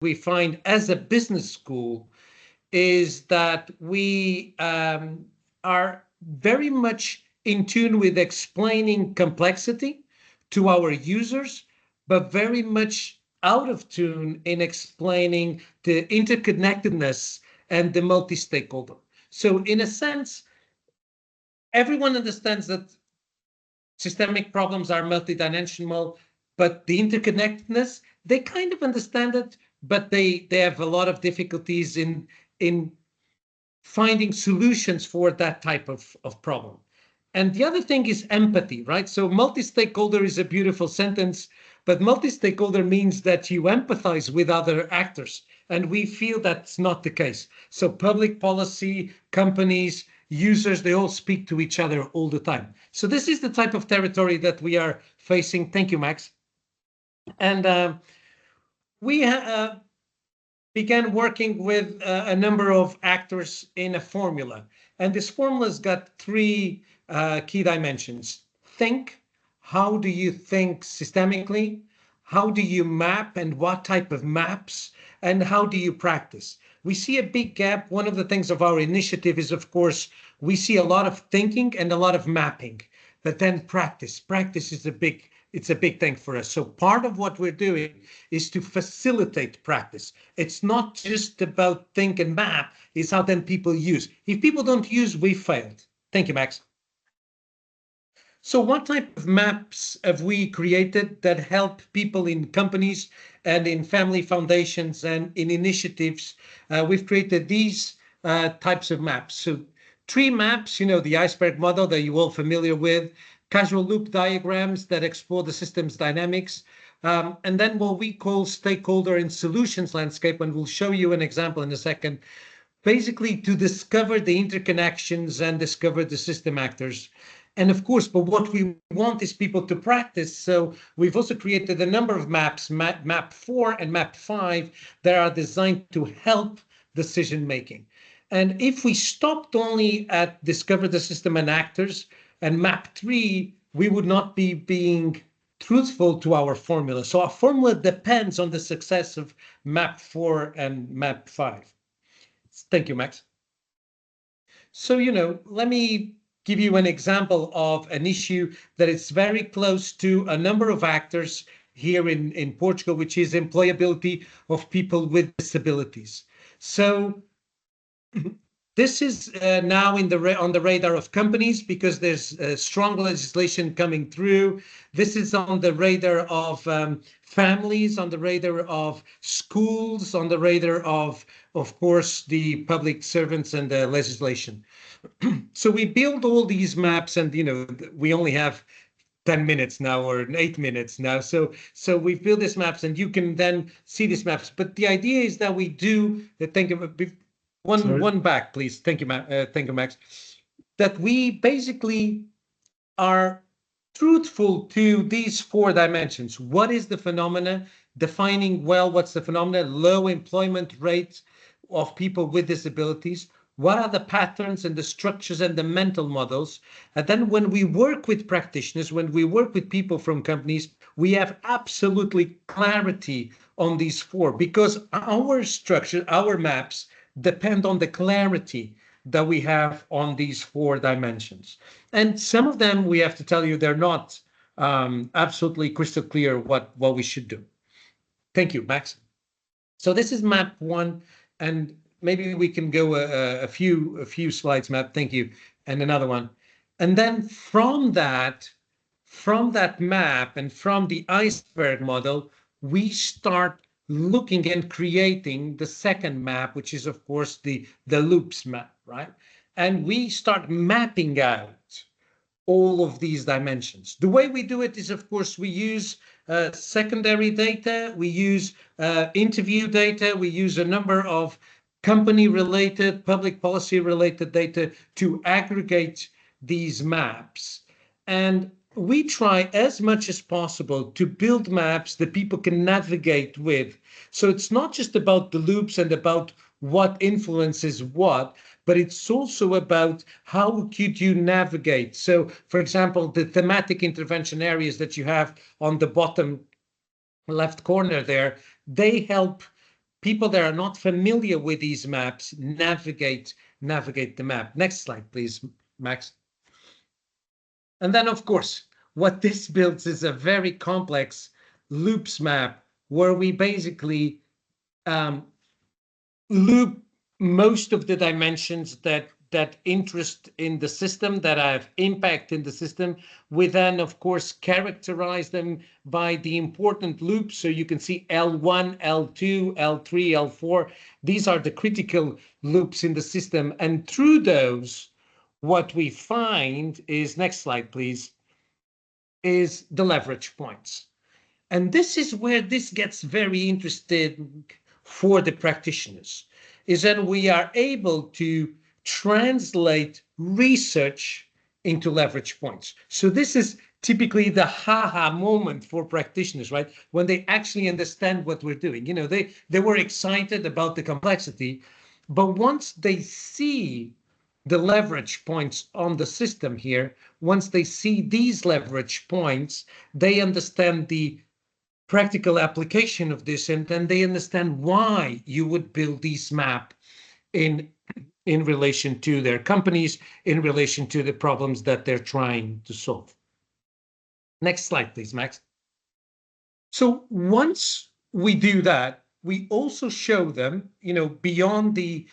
we find as a business school is that we are very much in tune with explaining complexity to our users, but very much out of tune in explaining the interconnectedness and the multi-stakeholder. So in a sense, everyone understands that systemic problems are multidimensional, but the interconnectedness, they kind of understand it, but they have a lot of difficulties in finding solutions for that type of problem. And the other thing is empathy, right? So multi-stakeholder is a beautiful sentence, but multi-stakeholder means that you empathize with other actors. And we feel that's not the case. So public policy, companies, users, they all speak to each other all the time. So this is the type of territory that we are facing. Thank you, Max. And we began working with a number of actors in a formula. And this formula's got three key dimensions. Think, how do you think systemically? How do you map and what type of maps? And how do you practice? We see a big gap. One of the things of our initiative is, of course, we see a lot of thinking and a lot of mapping, but then practice. Practice is it's a big thing for us. So part of what we're doing is to facilitate practice. It's not just about think and map, it's how then people use. If people don't use, we failed. Thank you, Max. So what type of maps have we created that help people in companies and in family foundations and in initiatives? We've created these types of maps. So 3 maps, the iceberg model that you're all familiar with, causal loop diagrams that explore the system's dynamics, and then what we call stakeholder and solutions landscape, and we'll show you an example in a second, basically to discover the interconnections and discover the system actors. And of course, but what we want is people to practice. So we've also created a number of maps, map 4 and map 5, that are designed to help decision making. And if we stopped only at discover the system and actors and map 3, we would not be being truthful to our formula. So our formula depends on the success of map 4 and map 5. Thank you, Max. So, let me give you an example of an issue that is very close to a number of actors here in Portugal, which is employability of people with disabilities. So this is now on the radar of companies because there's strong legislation coming through. This is on the radar of families, on the radar of schools, on the radar of course, the public servants and the legislation. So we build all these maps, and we only have 10 minutes now or 8 minutes now. So we build these maps, and you can then see these maps. But the idea is that we do think of one back, please. Thank you, Max. That we basically are truthful to these 4 dimensions. What is the phenomena? Defining well what's the phenomena, low employment rate of people with disabilities. What are the patterns and the structures and the mental models? And then when we work with practitioners, when we work with people from companies, we have absolutely clarity on these 4 because our structure, our maps depend on the clarity that we have on these 4 dimensions. And some of them, we have to tell you, they're not absolutely crystal clear what we should do. Thank you, Max. So this is map 1, and maybe we can go a few slides, Matt. Thank you. And another one. And then from that map and from the iceberg model, we start looking and creating the second map, which is, of course, the loops map, right? And we start mapping out all of these dimensions. The way we do it is, of course, we use secondary data, we use interview data, we use a number of company-related, public policy-related data to aggregate these maps. And we try as much as possible to build maps that people can navigate with. So it's not just about the loops and about what influences what, but it's also about how could you navigate. So, for example, the thematic intervention areas that you have on the bottom left corner there, they help people that are not familiar with these maps navigate the map. Next slide, please, Max. And then, of course, what this builds is a very complex loops map where we basically loop most of the dimensions that interest in the system, that have impact in the system. We then, of course, characterize them by the important loops. So you can see L1, L2, L3, L4. These are the critical loops in the system. And through those, what we find is, next slide, please, is the leverage points. And this is where this gets very interesting for the practitioners, is that we are able to translate research into leverage points. So this is typically the ha-ha moment for practitioners, right? When they actually understand what we're doing. You know, they were excited about the complexity, but once they see the leverage points on the system here, once they see these leverage points, they understand the practical application of this, and then they understand why you would build this map in relation to their companies, in relation to the problems that they're trying to solve. Next slide, please, Max. So once we do that, we also show them, you know, beyond the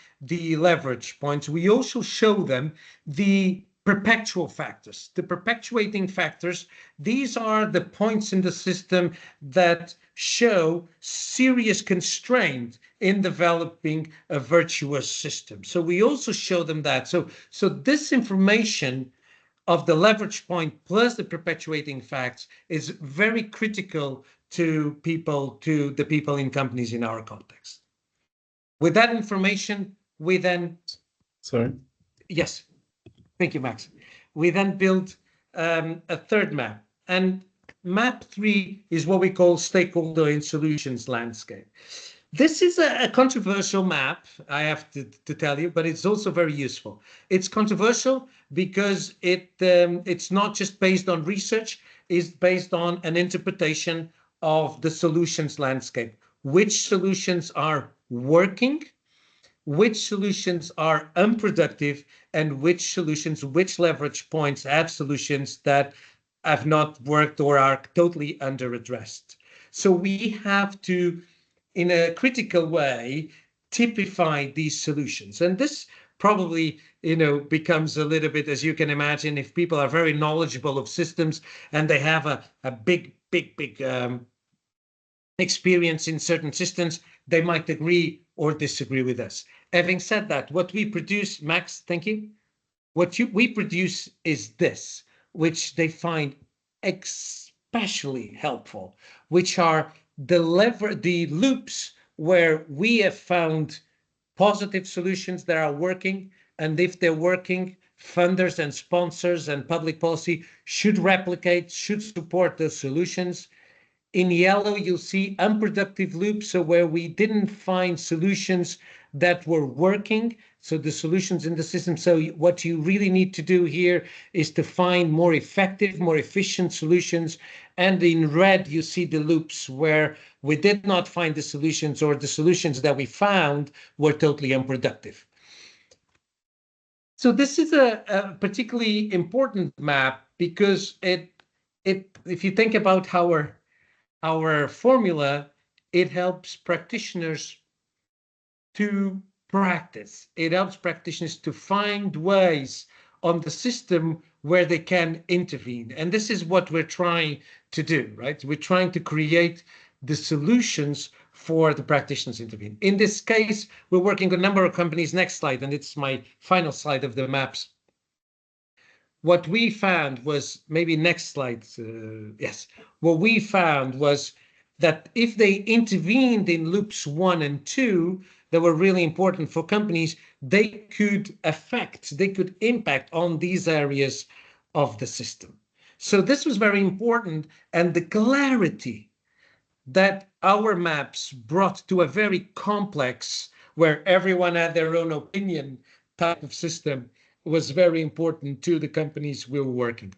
leverage points, we also show them the perpetual factors, the perpetuating factors. These are the points in the system that show serious constraint in developing a virtuous system. So we also show them that. So this information of the leverage point plus the perpetuating facts is very critical to the people in companies in our context. With that information, we then... Sorry. Yes. Thank you, Max. We then build a third map. And map 3 is what we call stakeholder and solutions landscape. This is a controversial map, I have to tell you, but it's also very useful. It's controversial because it's not just based on research, it's based on an interpretation of the solutions landscape. Which solutions are working, which solutions are unproductive, and which leverage points have solutions that have not worked or are totally under addressed. So we have to, in a critical way, typify these solutions. And this probably, you know, becomes a little bit, as you can imagine, if people are very knowledgeable of systems and they have a big experience in certain systems, they might agree or disagree with us. Having said that, what we produce, Max, thank you. We produce is this, which they find especially helpful, which are the loops where we have found positive solutions that are working, and if they're working, funders and sponsors and public policy should replicate, should support those solutions. In yellow, you'll see unproductive loops, so where we didn't find solutions that were working, so the solutions in the system. So what you really need to do here is to find more effective, more efficient solutions. And in red, you see the loops where we did not find the solutions, or the solutions that we found were totally unproductive. So this is a particularly important map because if you think about our formula, it helps practitioners to practice. It helps practitioners to find ways on the system where they can intervene. And this is what we're trying to do, right? We're trying to create the solutions for the practitioners to intervene. In this case, we're working with a number of companies. Next slide, and it's my final slide of the maps. What we found was, maybe next slide, yes. What we found was that if they intervened in loops 1 and 2, that were really important for companies, they could impact on these areas of the system. So this was very important, and the clarity that our maps brought to a very complex, where everyone had their own opinion type of system, was very important to the companies we were working.